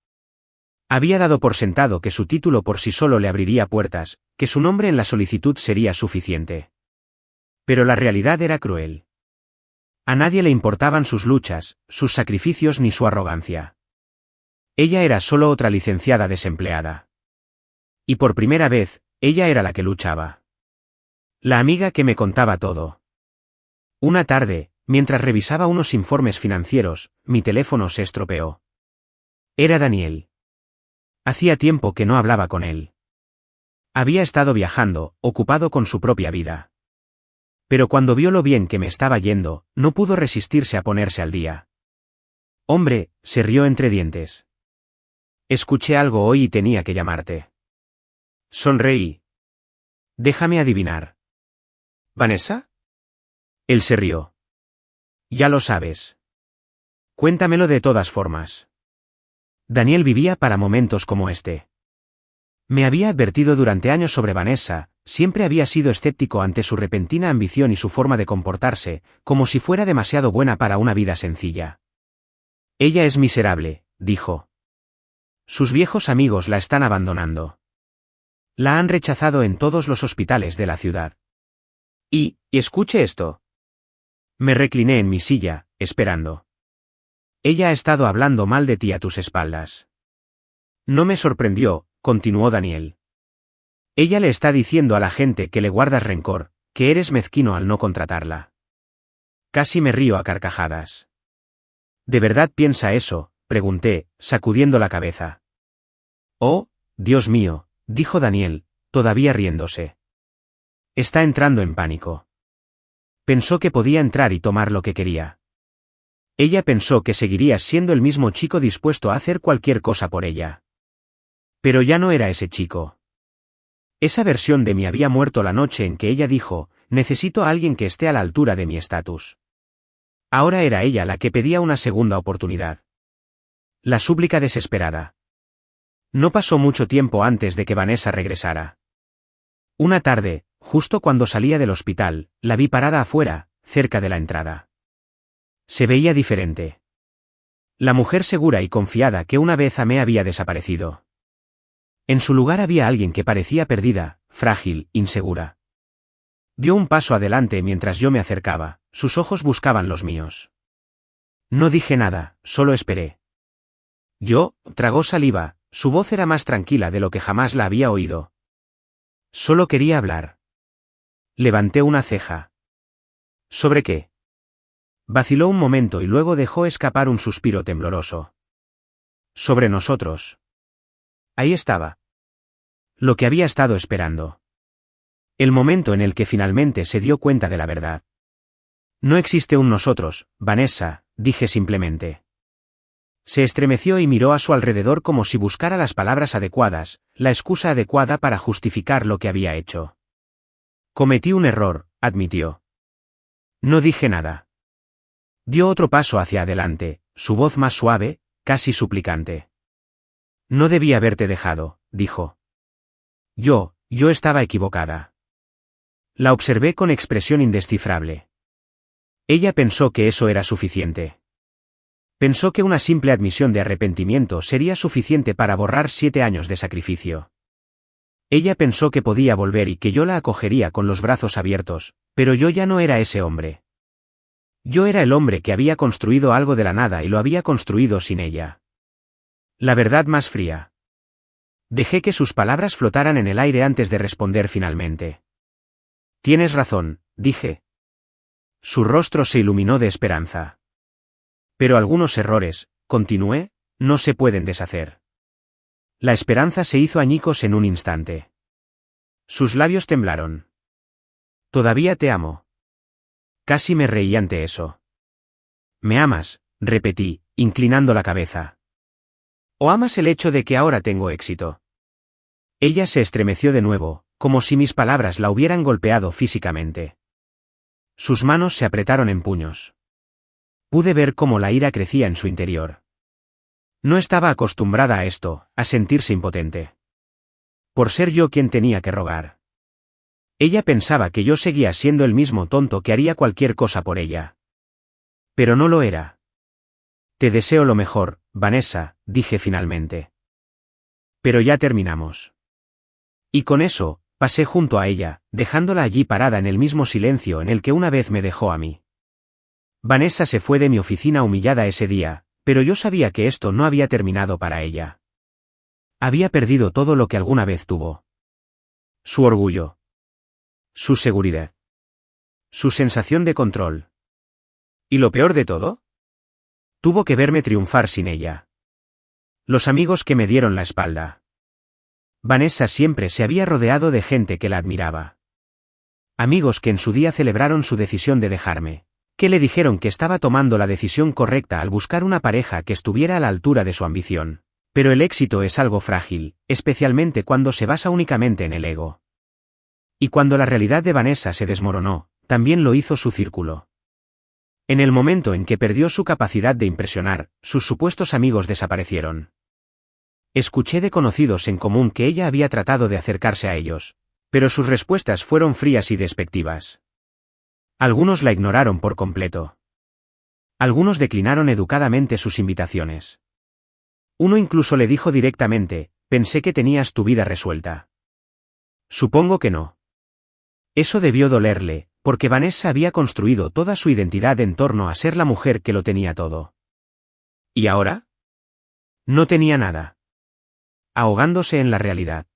Había dado por sentado que su título por sí solo le abriría puertas, que su nombre en la solicitud sería suficiente. Pero la realidad era cruel. A nadie le importaban sus luchas, sus sacrificios ni su arrogancia. Ella era solo otra licenciada desempleada. Y por primera vez, ella era la que luchaba. La amiga que me contaba todo. Una tarde, mientras revisaba unos informes financieros, mi teléfono se estropeó. Era Daniel. Hacía tiempo que no hablaba con él. Había estado viajando, ocupado con su propia vida. Pero cuando vio lo bien que me estaba yendo, no pudo resistirse a ponerse al día. Hombre, se rió entre dientes. Escuché algo hoy y tenía que llamarte. Sonreí. Déjame adivinar. ¿Vanessa? Él se rió. Ya lo sabes. Cuéntamelo de todas formas. Daniel vivía para momentos como este. Me había advertido durante años sobre Vanessa, siempre había sido escéptico ante su repentina ambición y su forma de comportarse, como si fuera demasiado buena para una vida sencilla. Ella es miserable, dijo. Sus viejos amigos la están abandonando. La han rechazado en todos los hospitales de la ciudad. Y escuche esto. Me recliné en mi silla, esperando. Ella ha estado hablando mal de ti a tus espaldas. No me sorprendió, continuó Daniel. Ella le está diciendo a la gente que le guardas rencor, que eres mezquino al no contratarla. Casi me río a carcajadas. ¿De verdad piensa eso?, pregunté, sacudiendo la cabeza. Oh, Dios mío, dijo Daniel, todavía riéndose. Está entrando en pánico. Pensó que podía entrar y tomar lo que quería. Ella pensó que seguirías siendo el mismo chico dispuesto a hacer cualquier cosa por ella. Pero ya no era ese chico. Esa versión de mí había muerto la noche en que ella dijo, necesito a alguien que esté a la altura de mi estatus. Ahora era ella la que pedía una segunda oportunidad. La súplica desesperada. No pasó mucho tiempo antes de que Vanessa regresara. Una tarde, justo cuando salía del hospital, la vi parada afuera, cerca de la entrada. Se veía diferente. La mujer segura y confiada que una vez amé había desaparecido. En su lugar había alguien que parecía perdida, frágil, insegura. Dio un paso adelante mientras yo me acercaba, sus ojos buscaban los míos. No dije nada, solo esperé. Tragó saliva, su voz era más tranquila de lo que jamás la había oído. Solo quería hablar. Levanté una ceja. ¿Sobre qué? Vaciló un momento y luego dejó escapar un suspiro tembloroso. Sobre nosotros. Ahí estaba. Lo que había estado esperando. El momento en el que finalmente se dio cuenta de la verdad. No existe un nosotros, Vanessa, dije simplemente. Se estremeció y miró a su alrededor como si buscara las palabras adecuadas, la excusa adecuada para justificar lo que había hecho. Cometí un error, admitió. No dije nada. Dio otro paso hacia adelante, su voz más suave, casi suplicante. No debí haberte dejado, dijo. Yo estaba equivocada. La observé con expresión indescifrable. Ella pensó que eso era suficiente. Pensó que una simple admisión de arrepentimiento sería suficiente para borrar 7 años de sacrificio. Ella pensó que podía volver y que yo la acogería con los brazos abiertos, pero yo ya no era ese hombre. Yo era el hombre que había construido algo de la nada y lo había construido sin ella. La verdad más fría. Dejé que sus palabras flotaran en el aire antes de responder finalmente. Tienes razón, dije. Su rostro se iluminó de esperanza. Pero algunos errores, continué, no se pueden deshacer. La esperanza se hizo añicos en un instante. Sus labios temblaron. Todavía te amo. Casi me reí ante eso. ¿Me amas?, repetí, inclinando la cabeza. ¿O amas el hecho de que ahora tengo éxito? Ella se estremeció de nuevo, como si mis palabras la hubieran golpeado físicamente. Sus manos se apretaron en puños. Pude ver cómo la ira crecía en su interior. No estaba acostumbrada a esto, a sentirse impotente. Por ser yo quien tenía que rogar. Ella pensaba que yo seguía siendo el mismo tonto que haría cualquier cosa por ella. Pero no lo era. Te deseo lo mejor, Vanessa, dije finalmente. Pero ya terminamos. Y con eso, pasé junto a ella, dejándola allí parada en el mismo silencio en el que una vez me dejó a mí. Vanessa se fue de mi oficina humillada ese día, pero yo sabía que esto no había terminado para ella. Había perdido todo lo que alguna vez tuvo. Su orgullo. Su seguridad. Su sensación de control. ¿Y lo peor de todo? Tuvo que verme triunfar sin ella. Los amigos que me dieron la espalda. Vanessa siempre se había rodeado de gente que la admiraba. Amigos que en su día celebraron su decisión de dejarme. Que le dijeron que estaba tomando la decisión correcta al buscar una pareja que estuviera a la altura de su ambición. Pero el éxito es algo frágil, especialmente cuando se basa únicamente en el ego. Y cuando la realidad de Vanessa se desmoronó, también lo hizo su círculo. En el momento en que perdió su capacidad de impresionar, sus supuestos amigos desaparecieron. Escuché de conocidos en común que ella había tratado de acercarse a ellos, pero sus respuestas fueron frías y despectivas. Algunos la ignoraron por completo. Algunos declinaron educadamente sus invitaciones. Uno incluso le dijo directamente, pensé que tenías tu vida resuelta. Supongo que no. Eso debió dolerle, porque Vanessa había construido toda su identidad en torno a ser la mujer que lo tenía todo. ¿Y ahora? No tenía nada. Ahogándose en la realidad.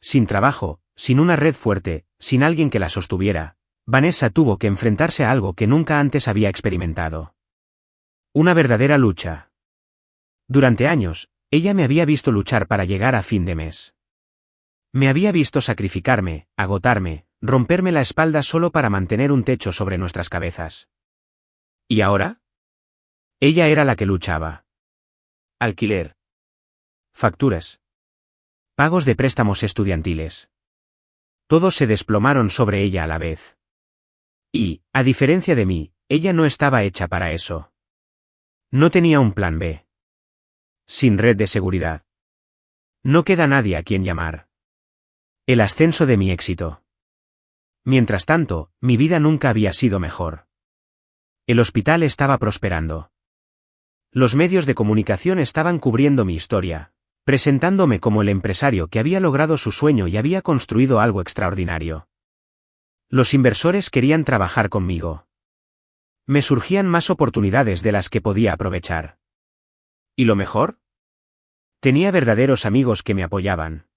Sin trabajo, sin una red fuerte, sin alguien que la sostuviera, Vanessa tuvo que enfrentarse a algo que nunca antes había experimentado. Una verdadera lucha. Durante años, ella me había visto luchar para llegar a fin de mes. Me había visto sacrificarme, agotarme, romperme la espalda solo para mantener un techo sobre nuestras cabezas. ¿Y ahora? Ella era la que luchaba. Alquiler. Facturas. Pagos de préstamos estudiantiles. Todos se desplomaron sobre ella a la vez. Y, a diferencia de mí, ella no estaba hecha para eso. No tenía un plan B. Sin red de seguridad. No queda nadie a quien llamar. El ascenso de mi éxito. Mientras tanto, mi vida nunca había sido mejor. El hospital estaba prosperando. Los medios de comunicación estaban cubriendo mi historia, presentándome como el empresario que había logrado su sueño y había construido algo extraordinario. Los inversores querían trabajar conmigo. Me surgían más oportunidades de las que podía aprovechar. ¿Y lo mejor? Tenía verdaderos amigos que me apoyaban.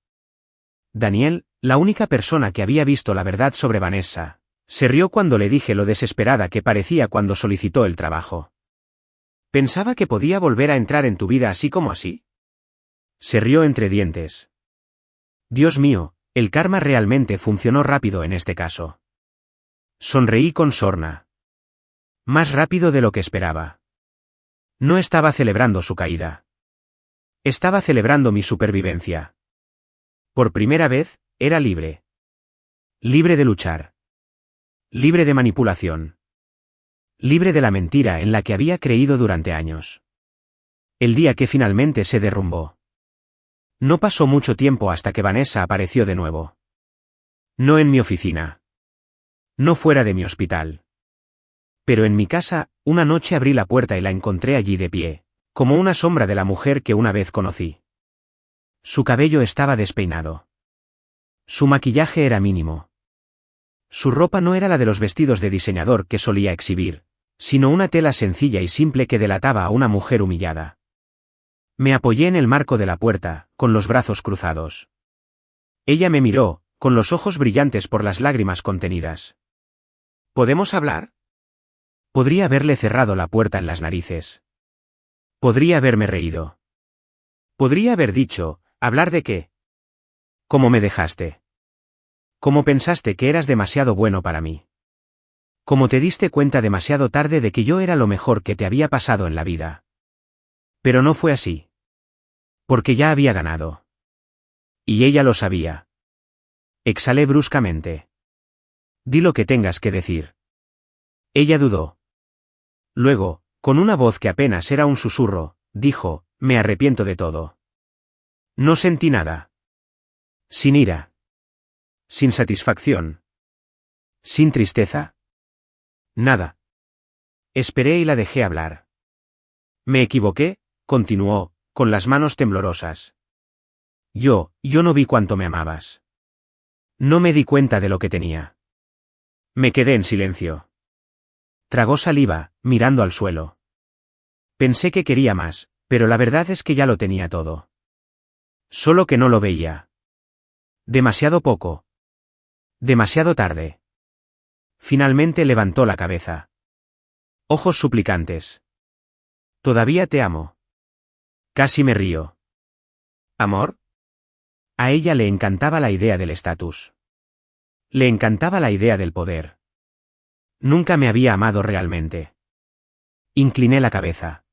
Daniel, la única persona que había visto la verdad sobre Vanessa, se rió cuando le dije lo desesperada que parecía cuando solicitó el trabajo. ¿Pensaba que podía volver a entrar en tu vida así como así? Se rió entre dientes. Dios mío, el karma realmente funcionó rápido en este caso. Sonreí con sorna. Más rápido de lo que esperaba. No estaba celebrando su caída. Estaba celebrando mi supervivencia. Por primera vez, era libre. Libre de luchar. Libre de manipulación. Libre de la mentira en la que había creído durante años. El día que finalmente se derrumbó. No pasó mucho tiempo hasta que Vanessa apareció de nuevo. No en mi oficina. No fuera de mi hospital. Pero en mi casa, una noche abrí la puerta y la encontré allí de pie, como una sombra de la mujer que una vez conocí. Su cabello estaba despeinado. Su maquillaje era mínimo. Su ropa no era la de los vestidos de diseñador que solía exhibir, sino una tela sencilla y simple que delataba a una mujer humillada. Me apoyé en el marco de la puerta, con los brazos cruzados. Ella me miró, con los ojos brillantes por las lágrimas contenidas. ¿Podemos hablar? Podría haberle cerrado la puerta en las narices. Podría haberme reído. Podría haber dicho, ¿hablar de qué? ¿Cómo me dejaste? ¿Cómo pensaste que eras demasiado bueno para mí? ¿Cómo te diste cuenta demasiado tarde de que yo era lo mejor que te había pasado en la vida? Pero no fue así. Porque ya había ganado. Y ella lo sabía. Exhalé bruscamente. Di lo que tengas que decir. Ella dudó. Luego, con una voz que apenas era un susurro, dijo, me arrepiento de todo. No sentí nada. Sin ira. Sin satisfacción. Sin tristeza. Nada. Esperé y la dejé hablar. Me equivoqué, continuó, con las manos temblorosas. Yo no vi cuánto me amabas. No me di cuenta de lo que tenía. Me quedé en silencio. Tragó saliva, mirando al suelo. Pensé que quería más, pero la verdad es que ya lo tenía todo. Solo que no lo veía. Demasiado poco. Demasiado tarde. Finalmente levantó la cabeza. Ojos suplicantes. Todavía te amo. Casi me río. ¿Amor? A ella le encantaba la idea del estatus. Le encantaba la idea del poder. Nunca me había amado realmente. Incliné la cabeza.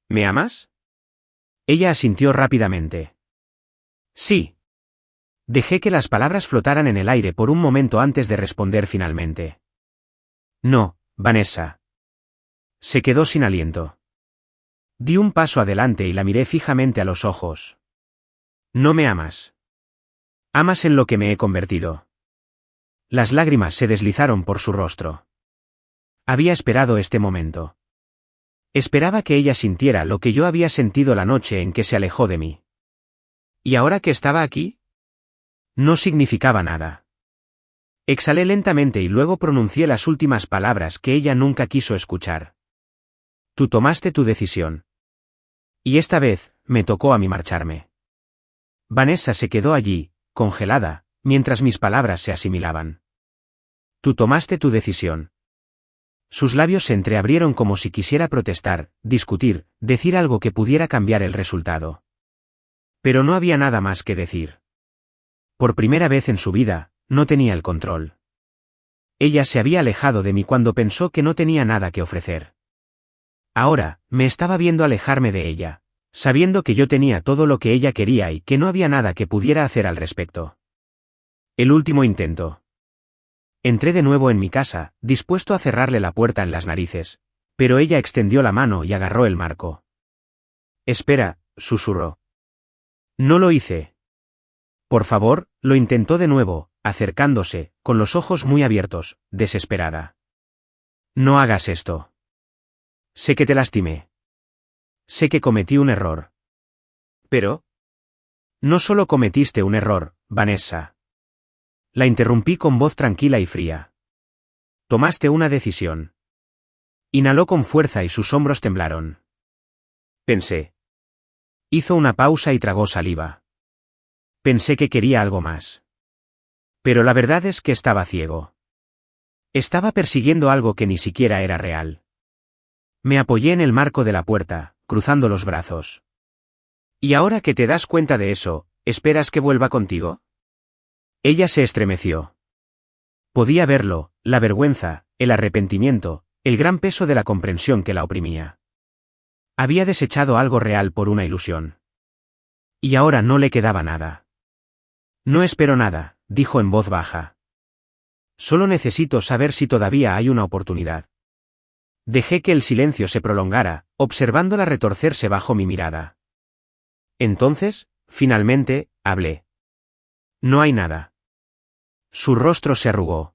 ¿Me amas? Ella asintió rápidamente. Sí. Dejé que las palabras flotaran en el aire por un momento antes de responder finalmente. No, Vanessa. Se quedó sin aliento. Di un paso adelante y la miré fijamente a los ojos. No me amas. Amas en lo que me he convertido. Las lágrimas se deslizaron por su rostro. Había esperado este momento. Esperaba que ella sintiera lo que yo había sentido la noche en que se alejó de mí. ¿Y ahora que estaba aquí? No significaba nada. Exhalé lentamente y luego pronuncié las últimas palabras que ella nunca quiso escuchar. Tú tomaste tu decisión. Y esta vez, me tocó a mí marcharme. Vanessa se quedó allí, congelada, mientras mis palabras se asimilaban. Tú tomaste tu decisión. Sus labios se entreabrieron como si quisiera protestar, discutir, decir algo que pudiera cambiar el resultado. Pero no había nada más que decir. Por primera vez en su vida, no tenía el control. Ella se había alejado de mí cuando pensó que no tenía nada que ofrecer. Ahora, me estaba viendo alejarme de ella, sabiendo que yo tenía todo lo que ella quería y que no había nada que pudiera hacer al respecto. El último intento. Entré de nuevo en mi casa, dispuesto a cerrarle la puerta en las narices, pero ella extendió la mano y agarró el marco. Espera, susurró. No lo hice. Por favor, lo intentó de nuevo, acercándose, con los ojos muy abiertos, desesperada. No hagas esto. Sé que te lastimé. Sé que cometí un error. Pero... no solo cometiste un error, Vanessa. La interrumpí con voz tranquila y fría. Tomaste una decisión. Inhaló con fuerza y sus hombros temblaron. Pensé. Hizo una pausa y tragó saliva. Pensé que quería algo más. Pero la verdad es que estaba ciego. Estaba persiguiendo algo que ni siquiera era real. Me apoyé en el marco de la puerta, cruzando los brazos. ¿Y ahora que te das cuenta de eso, esperas que vuelva contigo? Ella se estremeció. Podía verlo, la vergüenza, el arrepentimiento, el gran peso de la comprensión que la oprimía. Había desechado algo real por una ilusión. Y ahora no le quedaba nada. No espero nada, dijo en voz baja. Solo necesito saber si todavía hay una oportunidad. Dejé que el silencio se prolongara, observándola retorcerse bajo mi mirada. Entonces, finalmente, hablé. No hay nada. Su rostro se arrugó.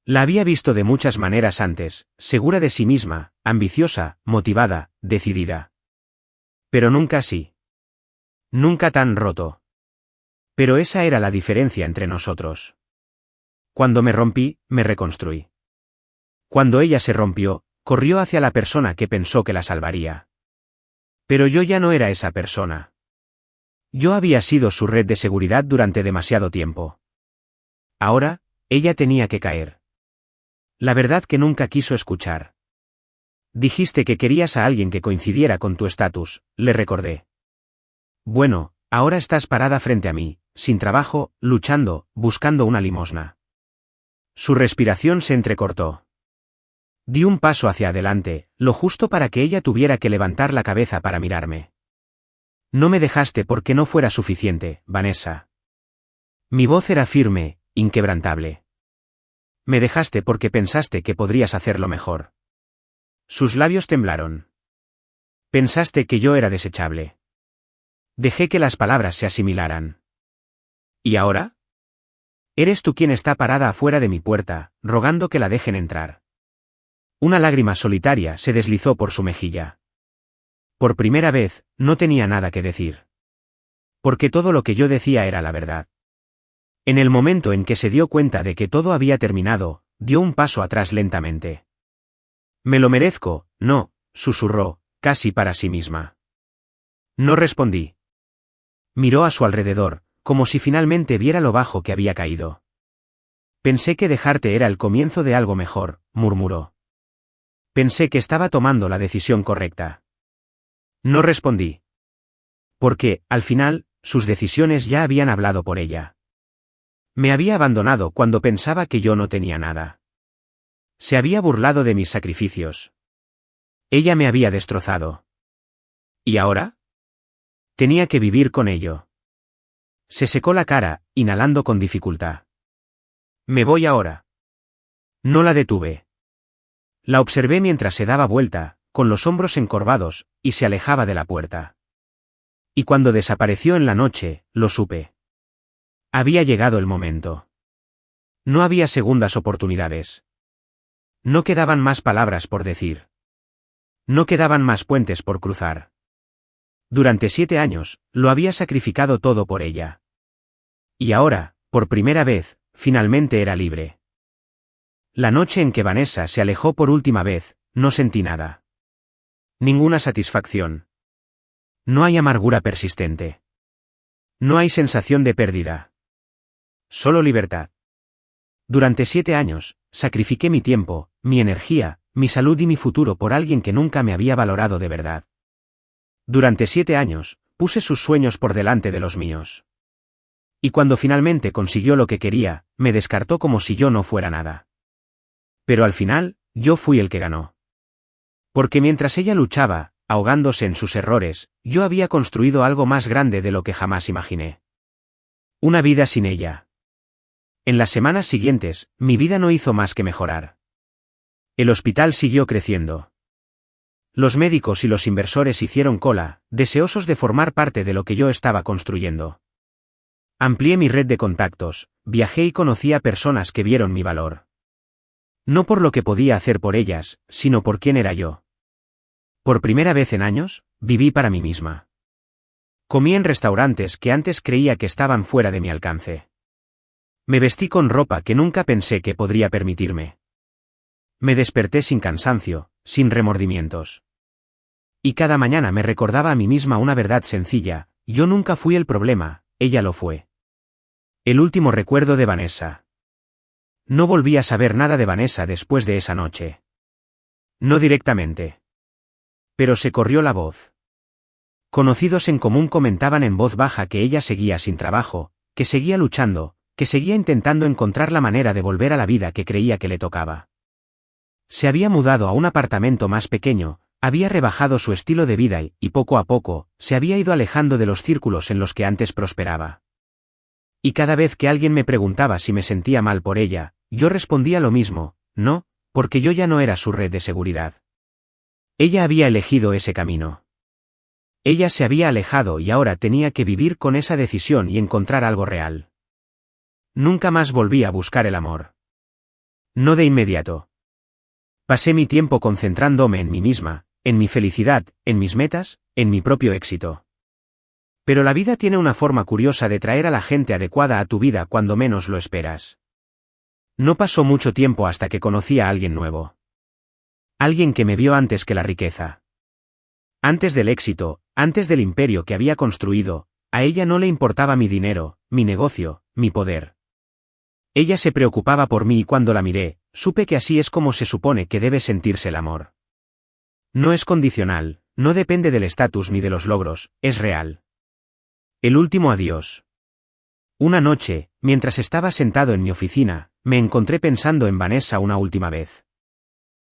La había visto de muchas maneras antes, segura de sí misma, ambiciosa, motivada, decidida. Pero nunca así. Nunca tan roto. Pero esa era la diferencia entre nosotros. Cuando me rompí, me reconstruí. Cuando ella se rompió, corrió hacia la persona que pensó que la salvaría. Pero yo ya no era esa persona. Yo había sido su red de seguridad durante demasiado tiempo. Ahora, ella tenía que caer. La verdad que nunca quiso escuchar. Dijiste que querías a alguien que coincidiera con tu estatus, le recordé. Bueno, ahora estás parada frente a mí, sin trabajo, luchando, buscando una limosna. Su respiración se entrecortó. Di un paso hacia adelante, lo justo para que ella tuviera que levantar la cabeza para mirarme. No me dejaste porque no fuera suficiente, Vanessa. Mi voz era firme, inquebrantable. Me dejaste porque pensaste que podrías hacerlo mejor. Sus labios temblaron. Pensaste que yo era desechable. Dejé que las palabras se asimilaran. ¿Y ahora? Eres tú quien está parada afuera de mi puerta, rogando que la dejen entrar. Una lágrima solitaria se deslizó por su mejilla. Por primera vez, no tenía nada que decir. Porque todo lo que yo decía era la verdad. En el momento en que se dio cuenta de que todo había terminado, dio un paso atrás lentamente. Me lo merezco, no, susurró, casi para sí misma. No respondí. Miró a su alrededor, como si finalmente viera lo bajo que había caído. Pensé que dejarte era el comienzo de algo mejor, murmuró. Pensé que estaba tomando la decisión correcta. No respondí. Porque, al final, sus decisiones ya habían hablado por ella. Me había abandonado cuando pensaba que yo no tenía nada. Se había burlado de mis sacrificios. Ella me había destrozado. ¿Y ahora? Tenía que vivir con ello. Se secó la cara, inhalando con dificultad. Me voy ahora. No la detuve. La observé mientras se daba vuelta, con los hombros encorvados, y se alejaba de la puerta. Y cuando desapareció en la noche, lo supe. Había llegado el momento. No había segundas oportunidades. No quedaban más palabras por decir. No quedaban más puentes por cruzar. Durante 7 años, lo había sacrificado todo por ella. Y ahora, por primera vez, finalmente era libre. La noche en que Vanessa se alejó por última vez, no sentí nada. Ninguna satisfacción. No hay amargura persistente. No hay sensación de pérdida. Solo libertad. Durante 7 años, sacrifiqué mi tiempo, mi energía, mi salud y mi futuro por alguien que nunca me había valorado de verdad. Durante 7 años, puse sus sueños por delante de los míos. Y cuando finalmente consiguió lo que quería, me descartó como si yo no fuera nada. Pero al final, yo fui el que ganó. Porque mientras ella luchaba, ahogándose en sus errores, yo había construido algo más grande de lo que jamás imaginé. Una vida sin ella. En las semanas siguientes, mi vida no hizo más que mejorar. El hospital siguió creciendo. Los médicos y los inversores hicieron cola, deseosos de formar parte de lo que yo estaba construyendo. Amplié mi red de contactos, viajé y conocí a personas que vieron mi valor. No por lo que podía hacer por ellas, sino por quién era yo. Por primera vez en años, viví para mí misma. Comí en restaurantes que antes creía que estaban fuera de mi alcance. Me vestí con ropa que nunca pensé que podría permitirme. Me desperté sin cansancio, sin remordimientos. Y cada mañana me recordaba a mí misma una verdad sencilla: yo nunca fui el problema, ella lo fue. El último recuerdo de Vanessa. No volví a saber nada de Vanessa después de esa noche. No directamente. Pero se corrió la voz. Conocidos en común comentaban en voz baja que ella seguía sin trabajo, que seguía luchando, que seguía intentando encontrar la manera de volver a la vida que creía que le tocaba. Se había mudado a un apartamento más pequeño, había rebajado su estilo de vida y, poco a poco, se había ido alejando de los círculos en los que antes prosperaba. Y cada vez que alguien me preguntaba si me sentía mal por ella, yo respondía lo mismo: no, porque yo ya no era su red de seguridad. Ella había elegido ese camino. Ella se había alejado y ahora tenía que vivir con esa decisión y encontrar algo real. Nunca más volví a buscar el amor. No de inmediato. Pasé mi tiempo concentrándome en mí misma, en mi felicidad, en mis metas, en mi propio éxito. Pero la vida tiene una forma curiosa de traer a la gente adecuada a tu vida cuando menos lo esperas. No pasó mucho tiempo hasta que conocí a alguien nuevo. Alguien que me vio antes que la riqueza. Antes del éxito, antes del imperio que había construido, a ella no le importaba mi dinero, mi negocio, mi poder. Ella se preocupaba por mí y cuando la miré, supe que así es como se supone que debe sentirse el amor. No es condicional, no depende del estatus ni de los logros, es real. El último adiós. Una noche, mientras estaba sentado en mi oficina, me encontré pensando en Vanessa una última vez.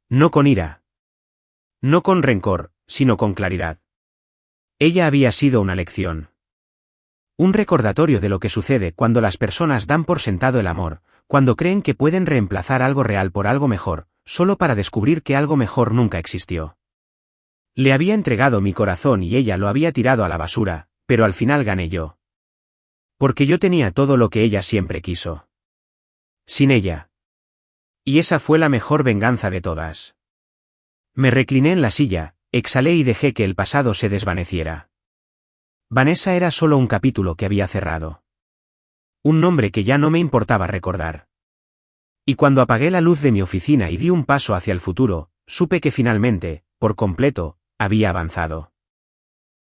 No con ira. No con rencor, sino con claridad. Ella había sido una lección. Un recordatorio de lo que sucede cuando las personas dan por sentado el amor, cuando creen que pueden reemplazar algo real por algo mejor, solo para descubrir que algo mejor nunca existió. Le había entregado mi corazón y ella lo había tirado a la basura, pero al final gané yo. Porque yo tenía todo lo que ella siempre quiso. Sin ella. Y esa fue la mejor venganza de todas. Me recliné en la silla, exhalé y dejé que el pasado se desvaneciera. Vanessa era solo un capítulo que había cerrado. Un nombre que ya no me importaba recordar. Y cuando apagué la luz de mi oficina y di un paso hacia el futuro, supe que finalmente, por completo, había avanzado.